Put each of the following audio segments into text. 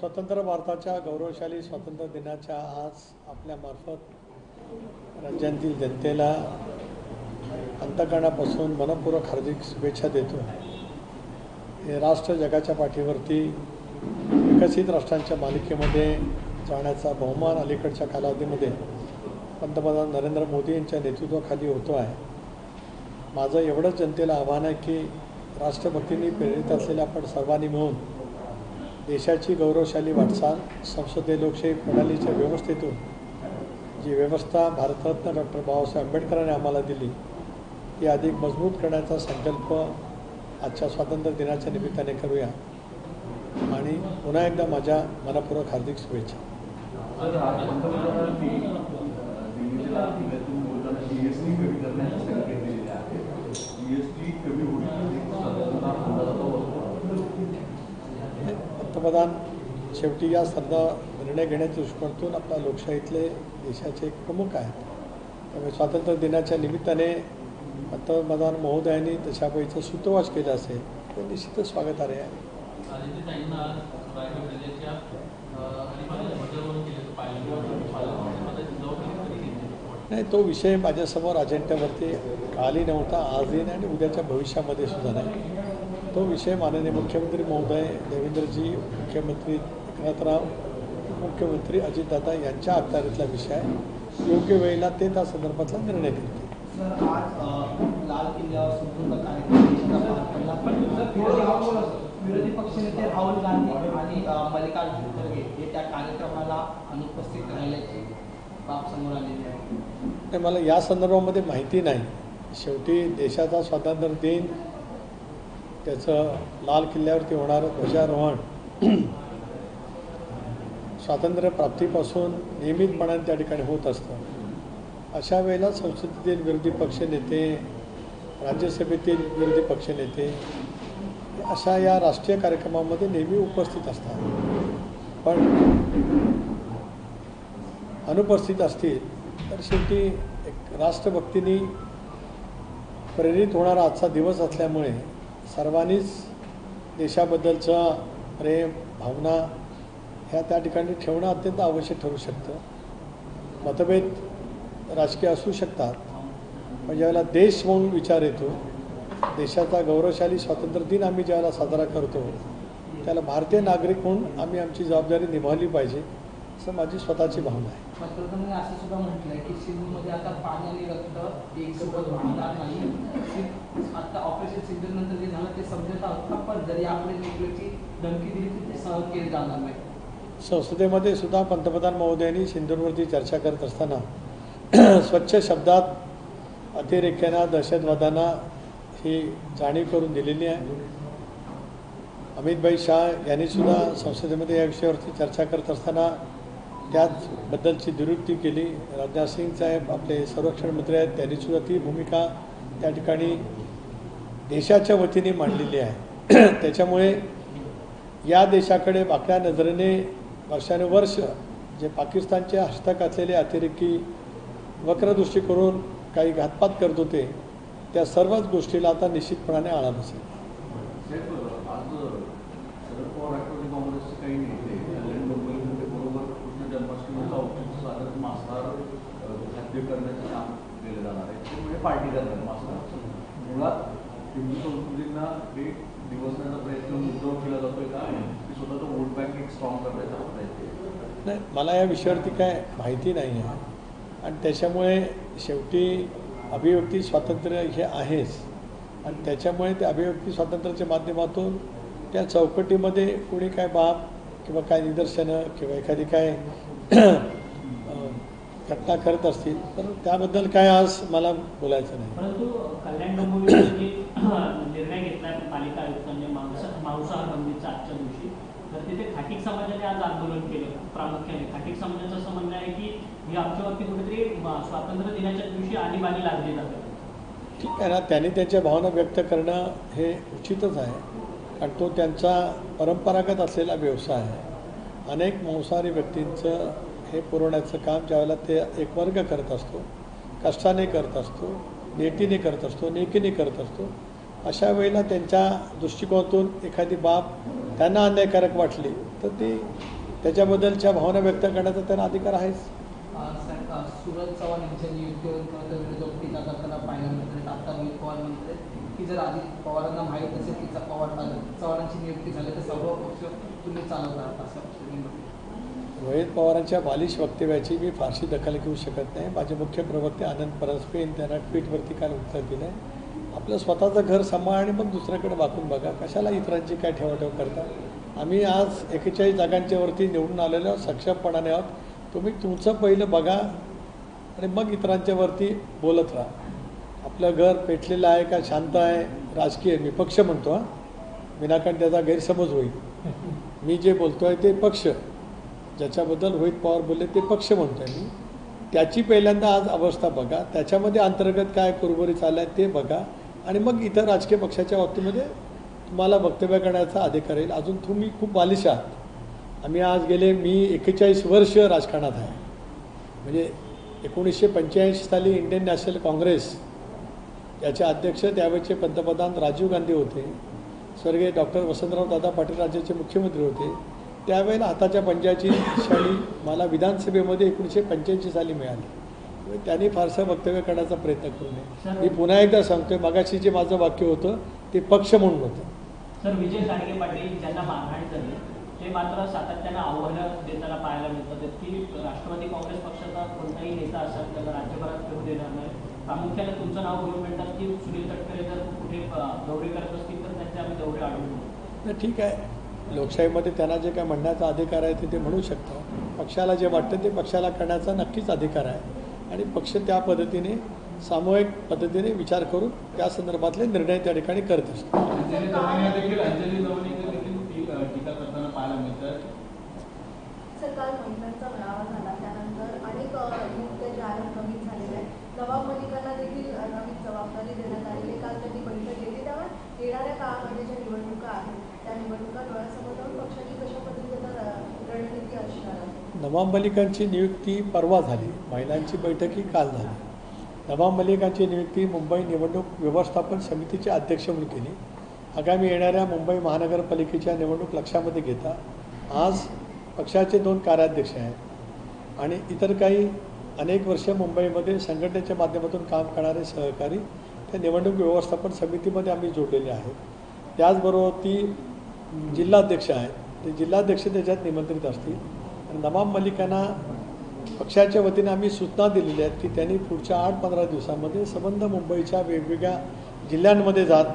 स्वतंत्र भारताच्या गौरवशाली स्वातंत्र्य दिनाच्या आज आपल्यामार्फत राज्यातील जनतेला अंतःकरणापासून मनपूर्वक हार्दिक शुभेच्छा देतो। हे राष्ट्र जगाच्या पाठीवरती विकसित राष्ट्रांच्या मालिकेमध्ये जाण्याचा बहुमान अलीकडच्या कालावधीमध्ये पंतप्रधान नरेंद्र मोदी यांच्या नेतृत्वाखाली होतो आहे। माझं एवढंच जनतेला आव्हान आहे की राष्ट्रभक्तीने प्रेरित असलेल्या आपण सर्वांनी मिळून देशाची गौरवशाली वाटचाल संसदीय लोकशाही प्रणालीच्या व्यवस्थेतून जी व्यवस्था भारतरत्न डॉक्टर बाबासाहेब आंबेडकरांनी आम्हाला दिली ती अधिक मजबूत करण्याचा संकल्प आजच्या स्वातंत्र्य दिनाच्या निमित्ताने करूया आणि पुन्हा एकदा माझ्या मनपूर्वक हार्दिक शुभेच्छा। पंतप्रधान शेवटी या सर्व निर्णय घेण्याच्या दृष्टिकोनातून आपल्या लोकशाहीतले देशाचे एक प्रमुख आहेत। त्यामुळे स्वातंत्र्य दिनाच्या निमित्ताने पंतप्रधान महोदयांनी तशापैकीचं सूतोवाच केलं असेल ते निश्चितच स्वागतार्ह आहे। नाही, तो विषय माझ्यासमोर अजेंड्यावरती कालही नव्हता, आजही नाही आणि उद्याच्या भविष्यामध्ये सुद्धा नाही। तो विषय माननीय मुख्यमंत्री महोदय देवेंद्रजी, मुख्यमंत्री एकनाथराव, मुख्यमंत्री अजितदादा यांच्या अखत्यारीतला विषय आहे। योग्य वेळेला ते त्या संदर्भातला निर्णय घेतील। लाल किल्ल्यावर संपूर्ण विरोधी पक्षनेते राहुल गांधी आणि मल्लिकार्जुन खरगे हे त्या कार्यक्रमाला अनुपस्थित राहिल्याची बाब समोर आलेली आहे। मला या संदर्भामध्ये माहिती नाही। शेवटी देशाचा स्वातंत्र्य दिन त्याचं लाल किल्ल्यावरती होणारं ध्वजारोहण स्वातंत्र्य प्राप्तीपासून नियमितपणाने त्या ठिकाणी होत असतं। अशा वेळेला संसदेतील विरोधी पक्षनेते, राज्यसभेतील विरोधी पक्षनेते अशा या राष्ट्रीय कार्यक्रमामध्ये नेहमी उपस्थित असतात। पण अनुपस्थित असतील तर शेवटी एक राष्ट्रभक्तीने प्रेरित होणारा आजचा दिवस असल्यामुळे सर्वांनीच देशाबद्दलचा प्रेम भावना ह्या त्या ठिकाणी ठेवणं अत्यंत आवश्यक ठरू शकतं। मतभेद राजकीय असू शकतात, पण ज्यावेळेला देश म्हणून विचार येतो, देशाचा गौरवशाली स्वातंत्र्य दिन आम्ही ज्यावेळेला साजरा करतो त्याला भारतीय नागरिक म्हणून आम्ही आमची जबाबदारी निभावली पाहिजे असं माझी स्वतःची भावना आहे। पंतप्रधानांनी असं सुद्धा म्हटलं आहे की सिंधूमध्ये आता पाणी आणि रक्त एकसोबत वाहणार नाही। आता ऑपरेशन सिंधूनंतर जे झालं ते समजता होता, पण जरी आपण न्यूक्लिअरची धमकी दिली तर ते सहन केले जाणार नाही। संसदेमध्ये सुद्धा पंतप्रधान महोदयांनी सिंधूवरती चर्चा करत असताना स्वच्छ शब्दात अतिरेक्यांना दहशतवाद्यांना ही जाणीव करून दिलेली आहे। अमित शाह यांनी सुद्धा संसदेमध्ये या विषयावरती चर्चा करत असताना त्याचबद्दलची दुरुक्ती केली। राजनाथ सिंग साहेब आपले संरक्षण मंत्री आहेत, त्यांनी सुद्धा ती भूमिका त्या ठिकाणी देशाच्या वतीने मांडलेली आहे। त्याच्यामुळे या देशाकडे बाक्या नजरेने वर्षानुवर्ष जे पाकिस्तानचे हस्तक असलेले अतिरेकी वक्रदृष्टी करून काही घातपात करत होते त्या सर्वच गोष्टीला आता निश्चितपणाने आळा बसेल। नाही, मला या विषयावरती काय माहिती नाही आहे आणि त्याच्यामुळे शेवटी अभिव्यक्ती स्वातंत्र्य हे आहेच आणि त्याच्यामुळे त्या अभिव्यक्ती स्वातंत्र्याच्या माध्यमातून त्या चौकटीमध्ये कोणी काय बाब किंवा काय निदर्शनं किंवा एखादी काय घटना करत असतील तर त्याबद्दल काय आज मला बोलायचं नाही। परंतु कल्याण डोंबिवली निर्णय घेतला आहे पालिका आयुक्तांनी मांसाहार बंदीचा आजच्या दिवशी, तर तिथे खाटीक समाजाने आज आंदोलन केलं। प्रामुख्याने खाटीक समाजाचं असं म्हणणं आहे की ही आमच्यावरती कुठेतरी स्वातंत्र्य दिनाच्या दिवशी आणीबाणी लादली जाते। ठीक आहे ना, त्यांनी त्यांच्या भावना व्यक्त करणं हे उचितच आहे, कारण तो त्यांचा परंपरागत असलेला व्यवसाय आहे। अनेक मांसाहारी व्यक्तींचं हे पुरवण्याचं काम ज्यावेळेला ते एक वर्ग करत असतो, कष्टाने करत असतो, नेटीने करत असतो, नेकीने करत असतो, अशा वेळेला त्यांच्या दृष्टिकोनातून एखादी बाब त्यांना अन्यायकारक वाटली तर ती त्याच्याबद्दलच्या भावना व्यक्त करण्याचा त्यांना अधिकार आहेच. सुरज चव्हाण यांच्या नियुक्तीवर विरोधक टीका करताना पाहायला मिळतात. आता रोहित पवार म्हणते की जर अजित पवारांना माहीत असेल की चव्हाणांची नियुक्ती झाली तर सर्व पक्ष तुम्ही चालवणार असं तुम्ही म्हटलं. रोहित पवारांच्या बालिश वक्तव्याची मी फारशी दखल घेऊ शकत नाही. माझे मुख्य प्रवक्ते आनंद परांजपे यांनी त्यांना ट्विटवरती काल उत्तर दिलं आहे. आपलं स्वतःचं घर सांभाळ आणि मग दुसऱ्याकडे वाकून बघा, कशाला इतरांची काय ठेवाठेव करता. आम्ही आज 41 जागांच्यावरती निवडून आलेलो आहोत, सक्षमपणाने आहोत. तुम्ही तुमचं पहिलं बघा आणि मग इतरांच्यावरती बोलत राहा. आपलं घर पेटलेलं आहे का शांत आहे, राजकीय मी पक्ष म्हणतो हां, विनाकारण त्याचा गैरसमज होईल. मी जे बोलतो आहे ते पक्ष, ज्याच्याबद्दल रोहित पवार बोलले ते पक्ष म्हणतो आहे मी. त्याची पहिल्यांदा आज अवस्था बघा, त्याच्यामध्ये अंतर्गत काय कुरबुरी चाललं आहे ते बघा आणि मग इतर राजकीय पक्षाच्या बाबतीमध्ये तुम्हाला वक्तव्य करण्याचा अधिकार येईल. अजून तुम्ही खूप बालिश आहात. मी 41 वर्ष राजकारणात आहे. म्हणजे 1985 साली इंडियन नॅशनल काँग्रेस याचे अध्यक्ष त्यावेळेचे पंतप्रधान राजीव गांधी होते. स्वर्गीय डॉक्टर वसंतराव दादा पाटील राज्याचे मुख्यमंत्री होते. त्यावेळेला हाताच्या पंजाची शाळी मला विधानसभेमध्ये 1985 साली मिळाली. त्यांनी फारसं वक्तव्य करण्याचा प्रयत्न करू नये. मी पुन्हा एकदा सांगतोय, मगाशी जे माझं वाक्य होतं ते पक्ष म्हणून होतं. सर, विजय साळगे पाटील ज्यांना मारहाण झाली ते मात्र सातत्यानं आव्हानं देताना पाहायला मिळतात की राष्ट्रवादी काँग्रेस पक्षाचा कोणताही नेता असेल त्याला राज्यभरात घेऊ देणार नाही. प्रामुख्याने तुमचं नाव घेऊन म्हणतात की सुनील तटकरे जर कुठे दौरे करत असतील तर त्यांचे आम्ही दौरे अडवू. ठीक आहे, लोकशाहीमध्ये त्यांना जे काय म्हणण्याचा अधिकार आहे ते म्हणू शकतात. पक्षाला जे वाटतं ते पक्षाला करण्याचा नक्कीच अधिकार आहे आणि पक्ष त्या पद्धतीने सामूहिक पद्धतीने विचार करून त्या संदर्भातले निर्णय त्या ठिकाणी करत असतो. टीका करताना पाहायला मिळतात. सरकार महिलांचा मेळावा झाला त्यानंतर अनेक नियुक्त्या ज्या आहेत नवीन झालेल्या आहेत. नवाब मलिकांना देखील नवीन जबाबदारी देण्यात आलेली. काल त्यांनी बैठक घेतली. त्यामुळे येणाऱ्या काळामध्ये ज्या निवडणुका आहेत त्या निवडणुका डोळ्यासमोर ठेवून पक्षाची कशा पद्धतीचा रणनीती असणार आहे. नवाब मलिकांची नियुक्ती परवा झाली, महिलांची बैठक ही काल झाली. नवाब मलिकांची नियुक्ती मुंबई निवडणूक व्यवस्थापन समितीचे अध्यक्ष म्हणून केली. आगामी येणाऱ्या मुंबई महानगरपालिकेच्या निवडणूक लक्षामध्ये घेता आज पक्षाचे 2 कार्याध्यक्ष आहेत आणि इतर काही अनेक वर्ष मुंबईमध्ये संघटनेच्या माध्यमातून काम करणारे सहकारी त्या निवडणूक व्यवस्थापन समितीमध्ये आम्ही जोडलेले आहेत. त्याचबरोबर ती जिल्हाध्यक्ष आहेत, ते जिल्हाध्यक्ष त्याच्यात निमंत्रित असतील. आणि नवाब मलिकांना पक्षाच्या वतीने आम्ही सूचना दिलेल्या आहेत की त्यांनी पुढच्या 8-15 दिवसामध्ये संबंध मुंबईच्या वेगवेगळ्या जिल्ह्यांमध्ये जात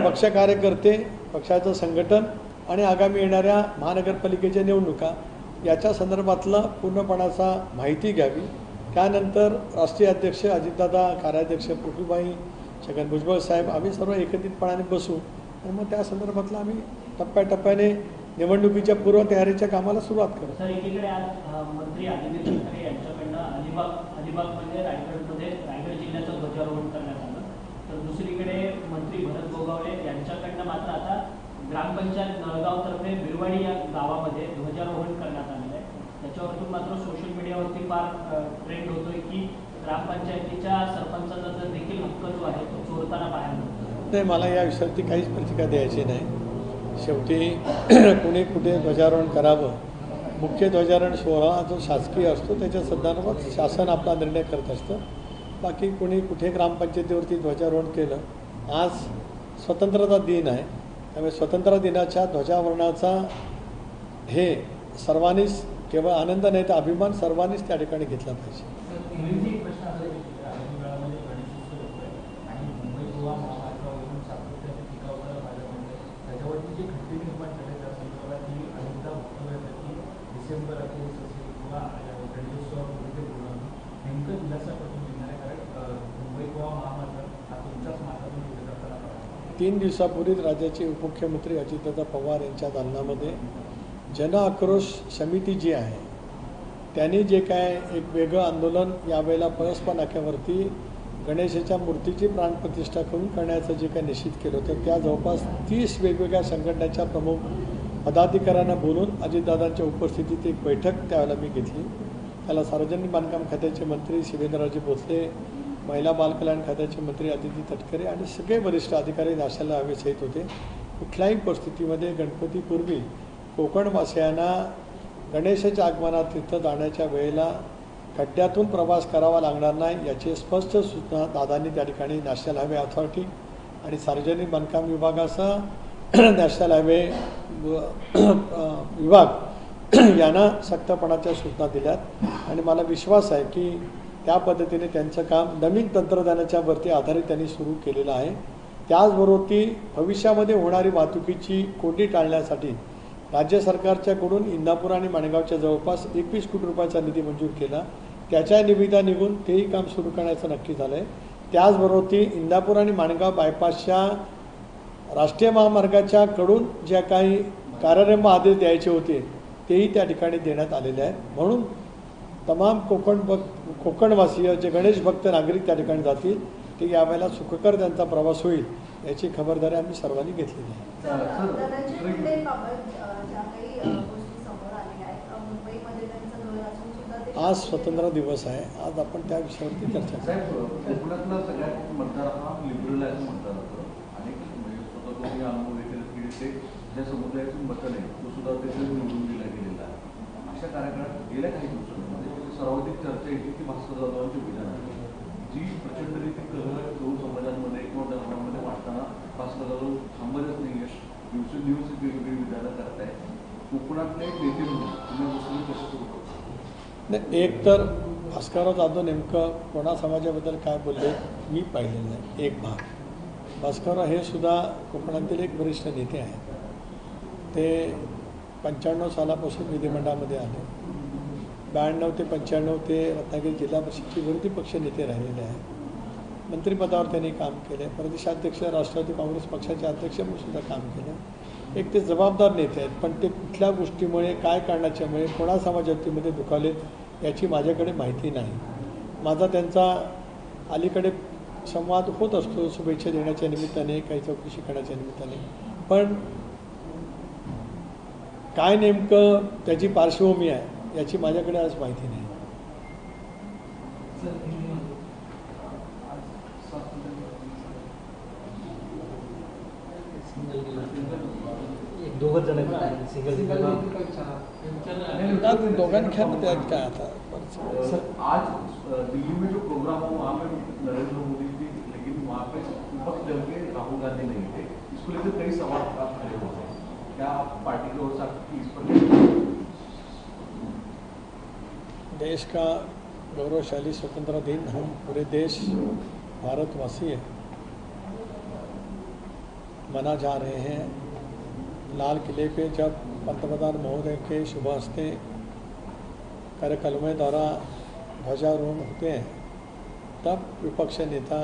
पक्ष कार्यकर्ते, पक्षाचं संघटन आणि आगामी येणाऱ्या महानगरपालिकेच्या निवडणुका याच्या संदर्भातलं पूर्णपणाचा माहिती घ्यावी. त्यानंतर राष्ट्रीय अध्यक्ष अजितदादा, कार्याध्यक्ष पृथ्वीबाई, छगन भुजबळ साहेब आम्ही सर्व एकत्रितपणाने बसू आणि मग त्या संदर्भातलं आम्ही टप्प्याटप्प्याने निवडणुकीच्या पूर्वतयारीच्या कामाला सुरुवात करू. सर, एकीकडे आज मंत्री आदित्य ठाकरे यांच्याकडनं अलिबाग म्हणजे रायगड जिल्ह्याचं ध्वजारोहण करण्यात आलं. तर दुसरीकडे मंत्री भरत गोगावले यांच्याकडनं मात्र आता ग्रामपंचायत नळगावतर्फे बिरवाडी या गावामध्ये ध्वजारोहण करण्यात आलेलं आहे. त्याच्यावरतून मात्र सोशल मीडियावरती फार ट्रेंड होतोय की ग्रामपंचायतीच्या सरपंचाचा देखील हक्क जो आहे तो चोरताना पाहायला मिळतो. नाही, मला या विषयावरती काहीच प्रतिक्रिया द्यायची नाही. शेवटी कुणी कुठे ध्वजारोहण करावं, मुख्य ध्वजारोहण सोहळा जो शासकीय असतो त्याच्या संदर्भात शासन आपला निर्णय करत असतं. बाकी कोणी कुठे ग्रामपंचायतीवरती ध्वजारोहण केलं. आज स्वतंत्रता दिन आहे, त्यामुळे स्वातंत्र्य दिनाच्या ध्वजारोहणाचा हे सर्वांनीच केवळ आनंद नाही तर अभिमान सर्वांनीच त्या ठिकाणी घेतला पाहिजे. तीन दिवसापूर्वीच राज्याचे उपमुख्यमंत्री अजितदादा पवार यांच्या दालनामध्ये जनआक्रोश समिती जी आहे त्यांनी जे काय एक वेगळं आंदोलन यावेळेला परस्पर नाक्यावरती गणेशाच्या मूर्तीची प्राणप्रतिष्ठा करून करण्याचं जे काय निश्चित केलं होतं त्या जवळपास 30 वेगवेगळ्या संघटनांच्या प्रमुख पदाधिकाऱ्यांना बोलून अजितदादांच्या उपस्थितीत एक बैठक त्यावेळेला मी घेतली. त्याला सार्वजनिक बांधकाम खात्याचे मंत्री शिवेंद्रराजे भोसले, महिला बालकल्याण खात्याचे मंत्री आदिती तटकरे आणि सगळे वरिष्ठ अधिकारी नाश्याला हवे सहित होते. कुठल्याही परिस्थितीमध्ये गणपतीपूर्वी कोकणवासियांना गणेशाच्या आगमनात तिथं जाण्याच्या वेळेला खड्ड्यातून प्रवास करावा लागणार नाही याची स्पष्ट सूचना दादांनी त्या ठिकाणी नॅशनल हायवे अथॉरिटी आणि सार्वजनिक बांधकाम विभागासह नॅशनल हायवे विभाग यांना सक्तपणाच्या सूचना दिल्यात आणि मला विश्वास आहे की त्या पद्धतीने त्यांचं काम नवीन तंत्रज्ञानाच्या वरती आधारित त्यांनी सुरू केलेलं आहे. त्याचबरोबर ती भविष्यामध्ये होणारी वाहतुकीची कोंडी टाळण्यासाठी राज्य सरकारच्याकडून इंदापूर आणि माणगावच्या जवळपास 21 कोटी रुपयाचा निधी मंजूर केला. त्याच्या निविदा निघून तेही काम सुरू करण्याचं नक्की झालं आहे. त्याचबरोबर ती इंदापूर आणि माणगाव बायपासच्या राष्ट्रीय महामार्गाच्या कडून ज्या काही कार्यारंभ आदेश द्यायचे होते तेही त्या ठिकाणी देण्यात आलेले आहेत. म्हणून तमाम कोकणवासीय जे गणेश भक्त नागरिक त्या ठिकाणी जातील ते यावेळेला सुखकर त्यांचा प्रवास होईल याची खबरदारी आम्ही सर्वांनी घेतलेली आहे. धनंजय मुंडेबाबत ज्या काही गोष्टी समोर आलेल्या आहेत, मुंबईमध्ये त्यांचं घर असून सुद्धा ते आज स्वतंत्र दिवस आहे. आज आपण त्या विषयावरती चर्चा करू. साहेब, कोकणातला सगळ्यात मतदार हा लिबरल आहे असं म्हटलं जातं. अनेक म्हणजे स्वतः तुम्ही अनुभव देखील की ते ज्या समुदायातून मतं नाही तो सुद्धा देखील निवडून दिला गेलेला आहे. अशा कार्यकाळात गेल्या काही दिवसांमध्ये सर्वाधिक चर्चा येते की भास्कर जाधवांची विधान आहे जी प्रचंडरीती कलह दोन समाजांमध्ये किंवा धर्मामध्ये वाटताना भास्कर जाधव थांबतच नाही आहे. दिवसेंदिवस वेगवेगळी विधानं करताय. कोकणातले नेते म्हणून तुम्ही गोष्टी कशा सुरू करता? नाही, एक तर भास्करराव जाधव नेमकं कोणा समाजाबद्दल काय बोलले मी पाहिलेलं नाही. एक भाग भास्करराव हे सुद्धा कोकणातील एक वरिष्ठ नेते आहेत. ते 95 सालापासून विधिमंडळामध्ये आले. 92 ते 95 ते रत्नागिरी जिल्हा परिषदचे विरोधी पक्ष नेते राहिलेले आहेत. मंत्रिपदावर त्यांनी काम केले. प्रदेशाध्यक्ष राष्ट्रवादी काँग्रेस पक्षाचे अध्यक्ष म्हणून सुद्धा काम केलं. एक ते जबाबदार नेते आहेत. पण ते कुठल्या गोष्टीमुळे काय कारणाच्यामुळे कोणा समाजातीमध्ये दुखावलेत याची माझ्याकडे माहिती नाही. माझा त्यांचा अलीकडे संवाद होत असतो शुभेच्छा देण्याच्या निमित्ताने काही चौकशी करण्याच्या निमित्ताने. पण काय नेमकं त्याची पार्श्वभूमी आहे याची माझ्याकडे आज माहिती नाही. दोघं जण दोघांनी खेळणं त्यात काय आता. आज दिल्ली में जो प्रोग्राम हो वहाँ पे नरेंद्र मोदी जी, लेकिन वहाँ पे विपक्ष दल के राहुल गांधी नहीं थे. इसको लेकर कई सवाल खड़े हो गए. क्या पार्टी की ओर से आपकी इस पर देश का गौरवशाली स्वतंत्रता दिन हम पूरे देश भारतवासी मना जा रहे हैं. लाल किले पे जब पंतप्रधान महोदय के शुभ हस्ते कार्यक्रम द्वारा ध्वजारोहण होते हैं तब विपक्ष नेता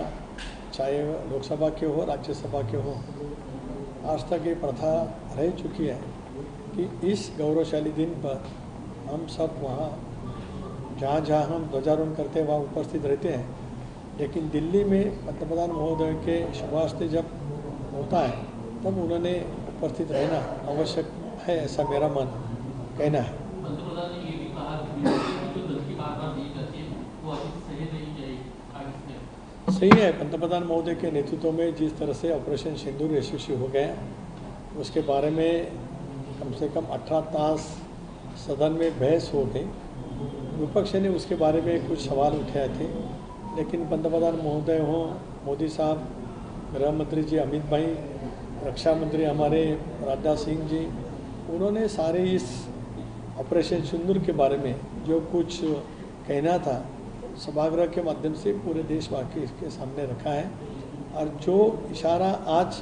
चाहे लोकसभा के हो राज्यसभा के हो आज तक ये प्रथा रह चुकी है कि इस गौरवशाली दिन पर हम सब वहाँ जहाँ जहाँ हम ध्वजारोहण करते हैं वहाँ उपस्थित रहते हैं. लेकिन दिल्ली में पंतप्रधान महोदय के शुभ हस्ते जब होता है तब उन्होंने उपस्थित रहना आवश्यक है ऐसा मेरा मन कहना है. पंतप्रधान ने ये भी कहा कि जो दल की बात दी जाती है वो अभी सही नहीं जाएगी. सही है. पंतप्रधान महोदय के नेतृत्व में जिस तरह से ऑपरेशन सिंदूर यशस्वी हो गया उसके बारे में कम से कम 18 तास सदन में बहस हो गई. विपक्ष ने उसके बारे में कुछ सवाल उठाए थे. लेकिन पंतप्रधान महोदय हों, मोदी साहब, गृह मंत्री जी अमित भाई, रक्षा मंत्री हमारे राजनाथ सिंह जी, उन्होंने सारे इस ऑपरेशन सिंदूर के बारे में जो कुछ कहना था सभागृह के माध्यम से पूरे देशवासी के सामने रखा है. और जो इशारा आज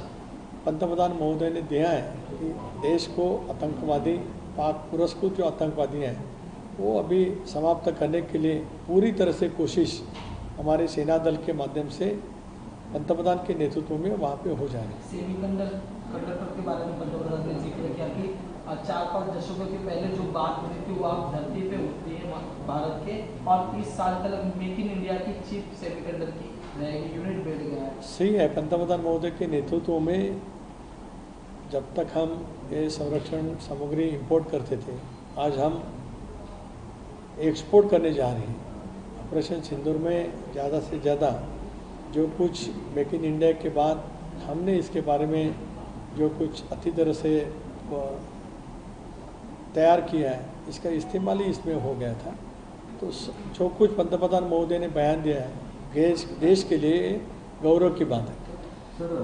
पंतप्रधान महोदय ने दिया है कि देश को आतंकवादी पाक पुरस्कृत जो आतंकवादी हैं वो अभी समाप्त करने के लिए पूरी तरह से कोशिश हमारे सेना दल के माध्यम से पंतप्रधान के नेतृत्व में वहाँ पे हो जाएगी. सेमीकंडक्टर के बारे में पंतप्रधान ने जिक्र किया कि 4-5 दशकों के पहले जो बात हुई थी वो आप धरती पे उठती है भारत के, और 30 साल तक मेक इन इंडिया की चिप सेमीकंडक्टर की रहेगी, यूनिट बैठ गया है. सही है. पंतप्रधान महोदय के नेतृत्व में जब तक हम ये संरक्षण सामग्री इंपोर्ट करते थे आज हम एक्सपोर्ट करने जा रहे हैं. ऑपरेशन सिंदूर में ज़्यादा से ज़्यादा जो कुछ मेक इन इंडिया के बाद हमने इसके बारे में जो कुछ अच्छी तरह से तैयार किया है, इसका इस्तेमाल ही इसमें हो गया था। तो जो कुछ पंतप्रधान महोदय ने बयान दिया है देश के लिए गौरव की बात है।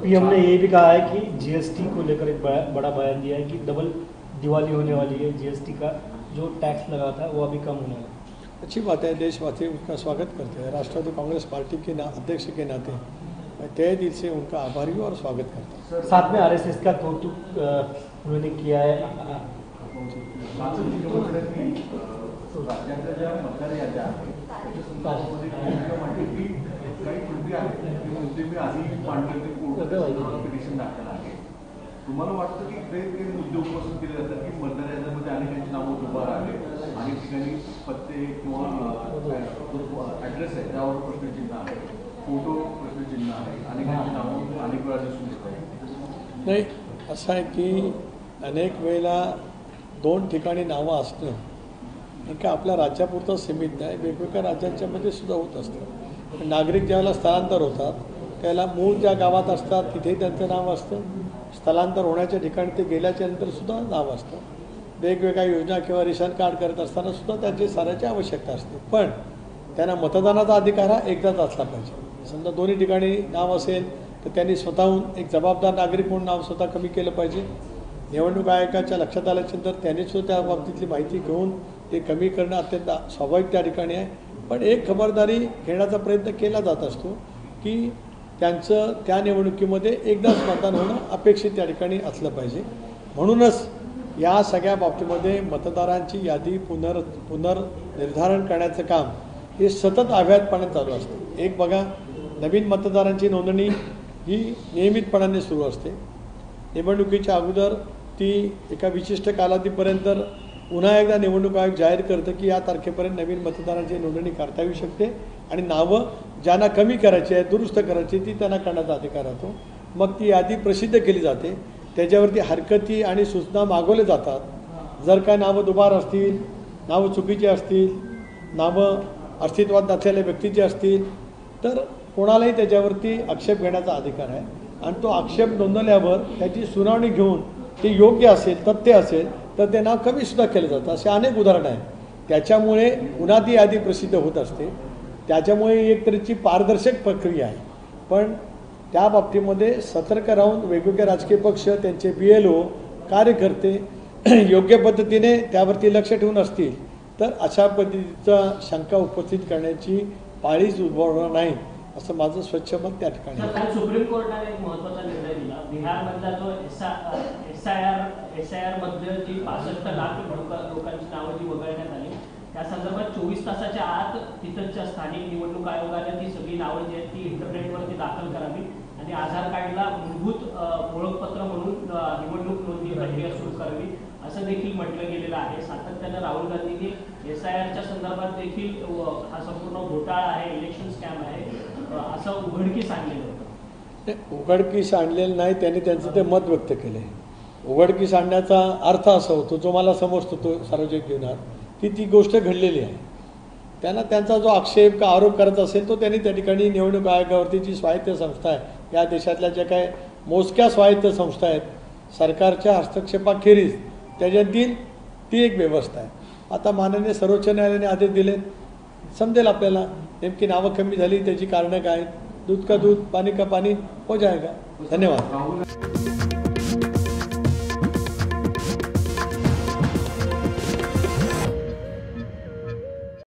पीएम ने ये भी कहा है कि जीएसटी को लेकर एक बड़ा बयान दिया है कि डबल दिवाली होने वाली है, जीएसटी का जो टैक्स लगा था वो अभी कम होने वाला है। अच्छी बात है, देशवासी उनका स्वागत करते हैं। राष्ट्रवादी कांग्रेस पार्टी के अध्यक्ष के नाते मैं तहे दिल से उनका आभारी हूँ और स्वागत करता हूँ। साथ में आरएसएस का कौतुक उन्होंने किया है। राज्याच्या ज्या मतदार याद्या आहेत त्याच्या संदर्भामध्ये की काही त्रुटी आहेत ते मुद्दे मी आधी मांडले ते कोर्टात पिटिशन दाखल आहे। तुम्हाला वाटतं की काही मुद्दे उपस्थित केले जातात की मतदार याद्यामध्ये अनेकांची नावं दुबार आहेत, अनेक ठिकाणी पत्ते किंवा ॲड्रेस आहे त्यावर प्रश्नचिन्ह आहे, फोटो प्रश्नचिन्ह आहे, अनेकांची नावं अनेक वेळा दिसून येत आहे। नाही, असं आहे की अनेक वेळेला 2 ठिकाणी नावं असणं हे काय आपल्या राज्यापुरतं सीमित नाही, वेगवेगळ्या राज्यांच्या मध्ये सुद्धा होत असतं। नागरिक ज्यावेळेला स्थलांतर होतात त्याला मूळ ज्या गावात असतात तिथे त्यांचं नाव असतं, स्थलांतर होण्याच्या ठिकाणी ते गेल्याच्या नंतर सुद्धा नाव असतं। वेगवेगळ्या योजना किंवा रेशन कार्ड करत असताना सुद्धा त्यांची साऱ्याची आवश्यकता असते, पण त्यांना मतदानाचा अधिकार हा एकदाच असला पाहिजे। समजा दोन्ही ठिकाणी नाव असेल तर त्यांनी स्वतःहून एक जबाबदार नागरिक म्हणून नाव स्वतः कमी केलं पाहिजे। निवडणूक आयोगाच्या लक्षात आल्यानंतर त्यांनी सुद्धा त्या बाबतीतली माहिती घेऊन ते कमी करणं अत्यंत स्वाभाविक त्या ठिकाणी आहे। पण एक खबरदारी घेण्याचा प्रयत्न केला जात असतो की त्यांचं त्या निवडणुकीमध्ये एकदाच मतदान होणं अपेक्षित त्या ठिकाणी असलं पाहिजे। म्हणूनच या सगळ्या बाबतीमध्ये मतदारांची यादी पुनर्निर्धारण करण्याचं काम हे सतत अव्याहतपणे चालू असतं। एक बघा, नवीन मतदारांची नोंदणी ही नियमितपणाने सुरू असते। निवडणुकीच्या अगोदर ती एका विशिष्ट कालावधीपर्यंत पुन्हा एकदा निवडणूक आयोग जाहीर करतं की या तारखेपर्यंत नवीन मतदारांची नोंदणी करता येऊ शकते आणि नावं ज्यांना कमी करायची आहे, दुरुस्त करायची, ती त्यांना करण्याचा अधिकार राहतो। मग ती यादी प्रसिद्ध केली जाते, त्याच्यावरती हरकती आणि सूचना मागवल्या जातात। जर काय नावं दुबार असतील, नावं चुकीची असतील, नावं अस्तित्वात नसलेल्या व्यक्तीची असतील तर कोणालाही त्याच्यावरती आक्षेप घेण्याचा अधिकार आहे आणि तो आक्षेप नोंदवल्यावर त्याची सुनावणी घेऊन ते योग्य असेल, तथ्य असेल तर ते नाव कमीसुद्धा केलं जातं। असे अनेक उदाहरणं आहेत। त्याच्यामुळे पुन्हा ती यादी प्रसिद्ध होत असते। त्याच्यामुळे एक तऱ्हेची पारदर्शक प्रक्रिया आहे। पण त्या बाबतीमध्ये सतर्क राहून वेगवेगळे राजकीय पक्ष, त्यांचे BLO कार्यकर्ते योग्य पद्धतीने त्यावरती लक्ष ठेवून असतील तर अशा पद्धतीचा शंका उपस्थित करण्याची पाळीच उद्भवणार नाही असं माझं स्वच्छ मत त्या ठिकाणी आहे। काल सुप्रीम कोर्टाने एक महत्त्वाचा निर्णय दिला। बिहारमधला जो SIR मध्ये जी 65 लाख लोकांची नावं जी वगळण्यात आली त्या संदर्भात 24 तासाच्या आत तिथच्या स्थानिक निवडणूक आयोगाने ती सगळी नावं जी आहेत ती इंटरनेटवरती दाखल करावी आणि आधार कार्डला मूलभूत ओळखपत्र म्हणून निवडणूक नोंदणी प्रक्रिया सुरू करावी असं देखील म्हटलं गेलेलं आहे। सातत्यानं राहुल गांधींनी SIRच्या संदर्भात देखील हा संपूर्ण घोटाळा आहे, इलेक्शन स्कॅम आहे असं उघडकीस आणलेलं होतं। उघडकीस आणलेलं नाही, त्यांनी त्यांचं ते मत व्यक्त केले। उघडकीस आणण्याचा अर्थ असा होतो, जो मला समजतो तो सार्वजनिक जीवनात, की ती गोष्ट घडलेली आहे। त्यांना त्यांचा जो आक्षेप का आरोप करत असेल तो त्यांनी त्या ठिकाणी निवडणूक आयोगावरती जी स्वायत्त संस्था आहे, या देशातल्या ज्या काय मोजक्या स्वायत्त संस्था आहेत, सरकारच्या हस्तक्षेपाखेरीज त्याच्यातील ती एक व्यवस्था आहे। आता माननीय सर्वोच्च न्यायालयाने आदेश दिले, समजेल आपल्याला नेमकी नावं कमी झाली त्याची कारणं काय, दूध का दूध पानी का पानी हो जाएगा। धन्यवाद।